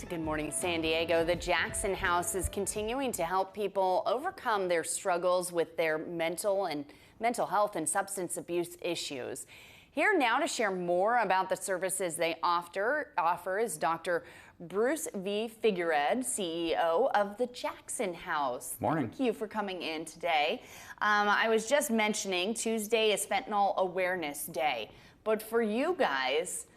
to Good Morning San Diego. The Jackson House is continuing to help people overcome their struggles with their mental health and substance abuse issues. Here now to share more about the services they offer is Dr. Bruce V. Figuered, CEO of the Jackson House. Morning. Thank you for coming in today. I was just mentioning Tuesday is Fentanyl Awareness Day, but for you guys,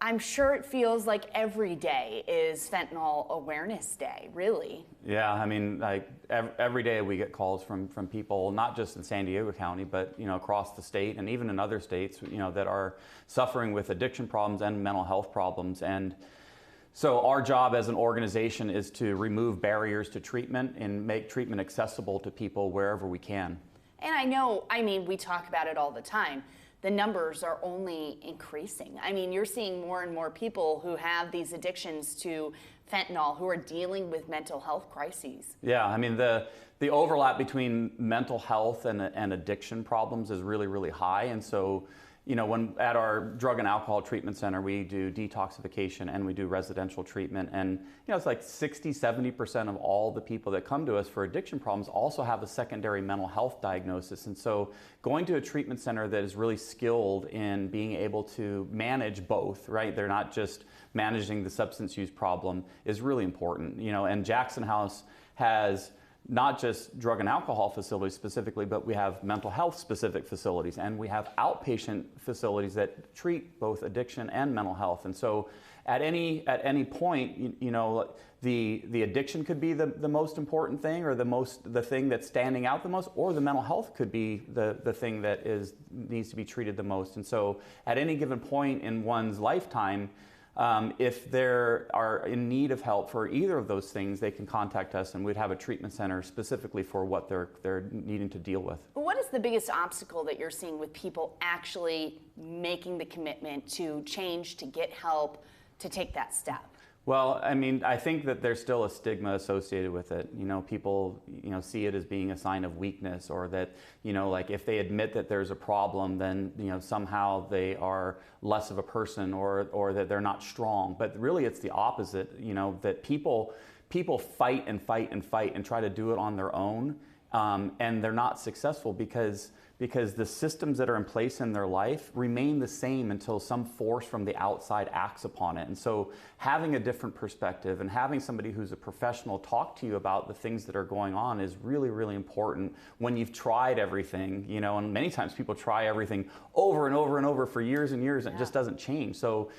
I'm sure it feels like every day is Fentanyl Awareness Day, really. Yeah, I mean, like every day we get calls from people, not just in San Diego County, but across the state and even in other states, that are suffering with addiction problems and mental health problems. And so our job as an organization is to remove barriers to treatment and make treatment accessible to people wherever we can. And we talk about it all the time. The numbers are only increasing. I mean, you're seeing more and more people who have these addictions to fentanyl who are dealing with mental health crises. Yeah, I mean, the overlap between mental health and addiction problems is really, really high. And so, when at our drug and alcohol treatment center, we do detoxification and we do residential treatment. And, it's like 60–70% of all the people that come to us for addiction problems also have a secondary mental health diagnosis. And so going to a treatment center that is really skilled in being able to manage both, right? They're not just managing the substance use problem is really important, and Jackson House has not just drug and alcohol facilities specifically, but we have mental health specific facilities and we have outpatient facilities that treat both addiction and mental health. And so at any point, the addiction could be the most important thing or the thing that's standing out the most, or the mental health could be the thing that needs to be treated the most. And so at any given point in one's lifetime, if they are in need of help for either of those things, they can contact us and we'd have a treatment center specifically for what they're needing to deal with. What is the biggest obstacle that you're seeing with people actually making the commitment to change, to get help, to take that step? Well, I mean, I think that there's still a stigma associated with it. People, see it as being a sign of weakness, or that, like if they admit that there's a problem, then, somehow they are less of a person, or that they're not strong. But really it's the opposite, that people fight and fight and fight and try to do it on their own. And they're not successful because the systems that are in place in their life remain the same until some force from the outside acts upon it. And so having a different perspective and having somebody who's a professional talk to you about the things that are going on is really, really important when you've tried everything, and many times people try everything over and over and over for years and years, and it just doesn't change. So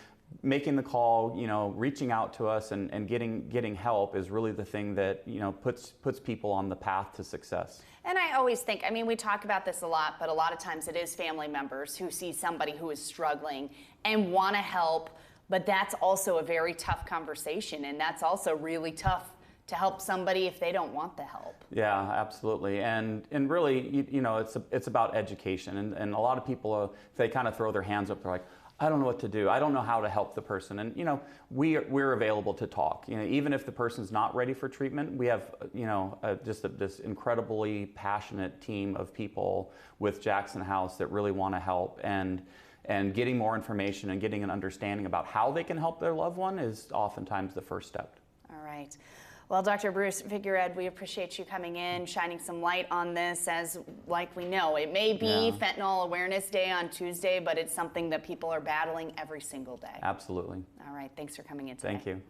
making the call, reaching out to us and getting help is really the thing that, puts people on the path to success. And I always think, we talk about this a lot, but a lot of times it is family members who see somebody who is struggling and want to help, but that's also a very tough conversation, and that's also really tough to help somebody if they don't want the help. Yeah, absolutely. And really, it's about education. And a lot of people, if they kind of throw their hands up, they're like, I don't know what to do. I don't know how to help the person. And, we're available to talk. Even if the person's not ready for treatment, we have, this incredibly passionate team of people with Jackson House that really want to help. And getting more information and getting an understanding about how they can help their loved one is oftentimes the first step. All right. Well, Dr. Bruce Figuered, we appreciate you coming in, shining some light on this, as like we know, it may be Fentanyl Awareness Day on Tuesday, but it's something that people are battling every single day. Absolutely. All right. Thanks for coming in today. Thank you.